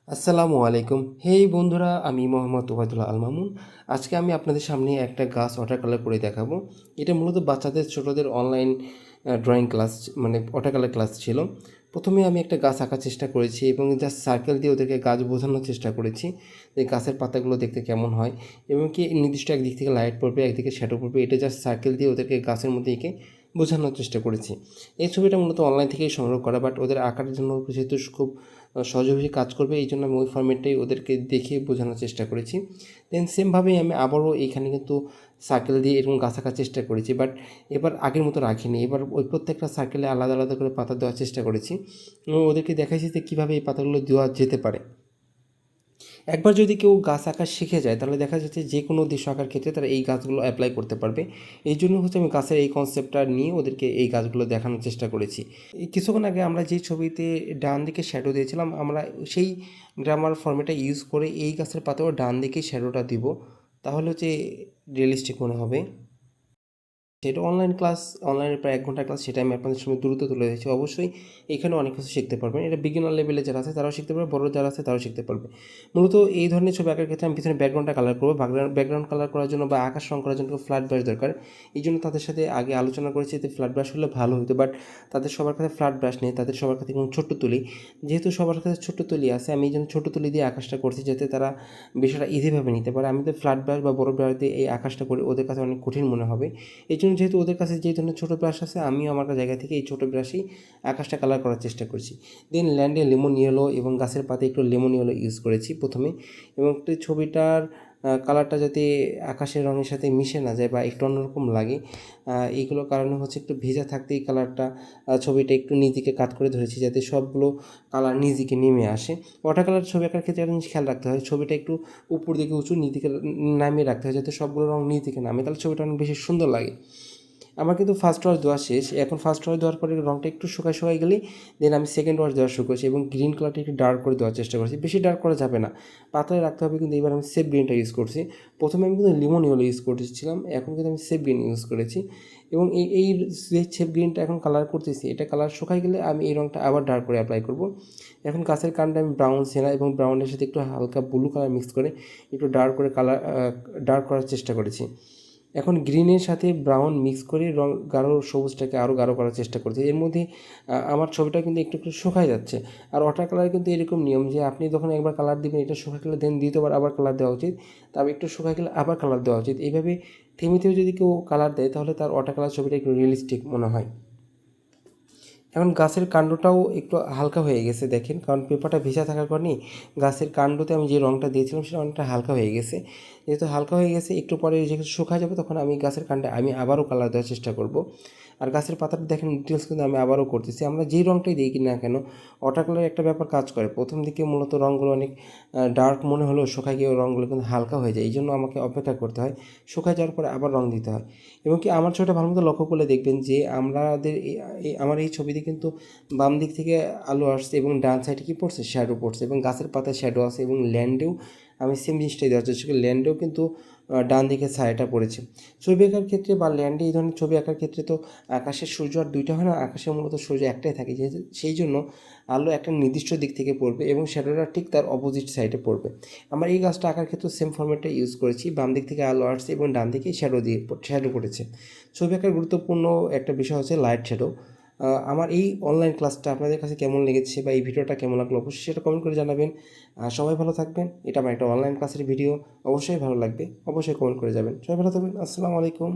আসসালামু আলাইকুম। হেই বন্ধুরা, আমি মোহাম্মদ ওবায়দুল্লাহ আল মামুন। আজকে আমি আপনাদের সামনে একটা গাছ ওয়াটার কালার করে দেখাবো। এটা মূলত বাচ্চাদের ছোটদের অনলাইন ড্রয়িং ক্লাস, মানে ওয়াটার কালার ক্লাস ছিল। প্রথমে আমি একটা গাছ আঁকার চেষ্টা করেছি এবং জাস্ট সার্কেল দিয়ে ওদেরকে গাছ বোঝানোর চেষ্টা করেছি যে গাছের পাতাগুলো দেখতে কেমন হয় এবং কি নির্দিষ্ট একদিক থেকে লাইট পড়বে, একদিকে শ্যাডো পড়বে। এটা জাস্ট সার্কেল দিয়ে ওদেরকে গাছের মধ্যে এঁকে বোঝানোর চেষ্টা করেছি। এই ছবিটা মূলত অনলাইন থেকেই সংগ্রহ করা, বাট ওদের আঁকার জন্য যেহেতু খুব সহজভাবে কাজ করবে, এই জন্য আমি ওই ফর্মেটটাই ওদেরকে দেখিয়ে বোঝানোর চেষ্টা করেছি। দেন সেমভাবেই আমি আবারও এইখানে কিন্তু সার্কেল দিয়ে এরকম গাছ আঁকার চেষ্টা করেছি, বাট এবার আগের মতো রাখিনি। এবার ওই প্রত্যেকটা সার্কেলে আলাদা আলাদা করে পাতা দেওয়ার চেষ্টা করেছি এবং ওদেরকে দেখাইছি যে কীভাবে এই পাতাগুলো দেওয়া যেতে পারে। একবার যদি কেউ গাছ আঁকা শিখে যায় তাহলে দেখা যাচ্ছে যে কোনো দৃশ্য আঁকার ক্ষেত্রে তারা এই গাছগুলো অ্যাপ্লাই করতে পারবে। এই জন্য আমি গাছের এই কনসেপ্টটা নিয়ে ওদেরকে এই গাছগুলো দেখানোর চেষ্টা করেছি। এই কিছুক্ষণ আগে আমরা যে ছবিতে ডান দিকে শ্যাডো দিয়েছিলাম, আমরা সেই গ্রামার ফর্মেটটা ইউজ করে এই গাছের পাতাও ডান দিকে শ্যাডোটা দিব, তাহলে রিয়েলিস্টিক মনে হবে। সেটা অনলাইন ক্লাস, অনলাইনে প্রায় 1 ঘন্টার ক্লাস, সেটা আমি আপনাদের সামনে দ্রুত তুলে ধরেছি। অবশ্যই এখানে অনেক কিছু শিখতে পারবেন। এটা বিগিনার লেভেলে যারা আছে তারাও শিখতে পারবে, বড় যারা আছে তারাও শিখতে পারবে। মূলত এই ধরনের ছবি আঁকার ক্ষেত্রে আমি পিছনে ব্যাকগ্রাউন্ডটা কালার করবো। ব্যাকগ্রাউন্ড কালার করার জন্য বা আকাশ রং করার জন্য ফ্ল্যাট ব্রাশ দরকার। এই জন্য তাদের সাথে আগে আলোচনা করেছি যে ফ্ল্যাট ব্রাশ হলে ভালো হতো, বাট তাদের সবার কাছে ফ্ল্যাট ব্রাশ নেই, তাদের সবার কাছে কোনো ছোট্ট তুলি। যেহেতু সবার কাছে ছোট্ট তুলি আছে, আমি এই জন্য ছোট্ট তুলি দিয়ে আকাশটা করছি যাতে তারা বিষয়টা ইজিভাবে নিতে পারে। আমি তো ফ্ল্যাট ব্রাশ বা বড় ব্রাশ দিয়ে এই আকাশটা করি, ওদের কাছে অনেক কঠিন মনে হবে। এই জন্য যেহেতু ওদের কাছে যে ধরনের ছোটো ব্রাশ আছে, আমিও আমার জায়গা থেকে এই ছোটো ব্রাশেই আকাশটা কালার করার চেষ্টা করছি। দেন ল্যান্ডে লেমন ইয়েলো এবং গাছের পাতে একটু লেমন ইয়েলো ইউজ করেছি প্রথমে, এবং একটু ছবিটার কালারটা যাতে আকাশের রঙের সাথে মিশে না যায় বা একটু অন্যরকম লাগে, এইগুলোর কারণে একটু ভেজা থাকতে এই কালারটা ছবিটা একটু নিচ দিকে কাট করে ধরেছি যাতে সবগুলো কালার নিচ দিকে নেমে আসে। ওয়াটার কালার ছবি আঁকার ক্ষেত্রে একটা জিনিস খেয়াল রাখতে হয়, ছবিটা একটু উপর দিকে উঁচু, নিচ দিকে নামিয়ে রাখতে হয় যাতে সবগুলো রঙ নিচ দিকে নামে, তাহলে ছবিটা অনেক বেশি সুন্দর লাগে। আমার কিন্তু ফার্স্ট ওয়াশ দেওয়া শেষ। এখন ফার্স্ট ওয়াশ দেওয়ার পরে রঙটা একটু শুকায় গেলেই দেন আমি সেকেন্ড ওয়াশ দেওয়া শুরু করেছি এবং গ্রিন কালারটা একটু ডার্ক করে দেওয়ার চেষ্টা করছি। বেশি ডার্ক করা যাবে না, পাতলায় রাখতে হবে। কিন্তু এবার আমি সেফ গ্রিনটা ইউজ করছি। প্রথমে আমি কিন্তু লিমন ইয়েলো ইউজ করেছিলাম, এখন কিন্তু আমি সেফ গ্রিন ইউজ করেছি এবং এই যে সেফ গ্রিনটা এখন কালার করতেছি, এটা কালার শুকায় গেলে আমি এই রঙটা আবার ডার্ক করে অ্যাপ্লাই করব। এখন গাছের কাণ্ডে আমি ব্রাউন সেনা এবং ব্রাউনের সাথে একটু হালকা ব্লু কালার মিক্স করে একটু ডার্ক করার চেষ্টা করেছি। এখন গ্রিনের সাথে ব্রাউন মিক্স করে রং গাঢ় সবুজটাকে আরও গাঢ় করার চেষ্টা করছি। এর মধ্যে আমার ছবিটা কিন্তু একটু একটু শুকায় যাচ্ছে। আর ওয়াটার কালার কিন্তু এরকম নিয়ম যে আপনি যখন একবার কালার দিবেন, এটা শুকায় গেলে দেন দ্বিতীয়বার আবার কালার দেওয়া উচিত, তারপর একটু শুকায় গেলে আবার কালার দেওয়া উচিত। এইভাবে থেমে থেমে যদি কেউ কালার দেয় তাহলে তার ওয়াটার কালার ছবিটা একটু রিয়েলিস্টিক মনে হয়। এখন গাছের কাণ্ডটাও একটু হালকা হয়ে গেছে দেখেন, কারণ পেপারটা ভেজা থাকার কারণে গাছের কাণ্ডতে আমি যে রঙটা দিয়েছিলাম সেটা অনেকটা হালকা হয়ে গেছে। যেহেতু হালকা হয়ে গেছে, একটু পরে যেহেতু শুকায় যাবে তখন আমি গাছের কাণ্ডে আমি আবারও কালার দেওয়ার চেষ্টা করব। আর গাছের পাতাটা দেখেন ডিটেলস কিন্তু আমি আবারও করতেছি। আমরা যেই রঙটাই দিই কি না কেন, ওয়াটার কালারের একটা ব্যাপার কাজ করে। প্রথম দিকে মূলত রঙগুলো অনেক ডার্ক মনে হলেও শুকায় গিয়ে রঙগুলো কিন্তু হালকা হয়ে যায়। এই জন্য আমাকে অপেক্ষা করতে হয়, শুকায় যাওয়ার পরে আবার রঙ দিতে হয়। এবং কি আমার ছবিটা ভালো মতো লক্ষ্য করলে দেখবেন যে আমার এই ছবিতে কিন্তু বাম দিক থেকে আলো আসছে এবং ডান সাইডে কী পড়ছে, শ্যাডো পড়ছে এবং গাছের পাতায় শ্যাডো আছে এবং ল্যান্ডেও আমি সেম জিনিসটাই দেওয়ার চেষ্টা করি, ল্যান্ডেও কিন্তু ডান দিকে ছায়াটা পড়েছে। ছবি আঁকার ক্ষেত্রে বা ল্যান্ডে এই ধরনের ছবি আঁকার ক্ষেত্রে তো আকাশের সূর্য আর দুইটা হয় না, আকাশের মূলত সূর্য একটাই থাকে, যেহেতু সেই জন্য আলো একটা নির্দিষ্ট দিক থেকে পড়বে এবং শ্যাডোটা ঠিক তার অপোজিট সাইডে পড়বে। আমার এই গাছটা আঁকার ক্ষেত্রে সেম ফর্মেটটা ইউজ করেছি, বাম দিক থেকে আলো আসছে এবং ডান দিকে শ্যাডো পড়েছে। ছবি আঁকার গুরুত্বপূর্ণ একটা বিষয় হচ্ছে লাইট শ্যাডো। আমার এই অনলাইন ক্লাসটা আপনাদের কাছে কেমন লেগেছে বা এই ভিডিওটা কেমন লাগলো অবশ্যই সেটা কমেন্ট করে জানাবেন। সবাই ভালো থাকবেন। এটা আমার একটা অনলাইন ক্লাসের ভিডিও, অবশ্যই ভালো লাগবে, অবশ্যই কমেন্ট করে যাবেন। সবাই ভালো থাকবেন। আসসালামু আলাইকুম।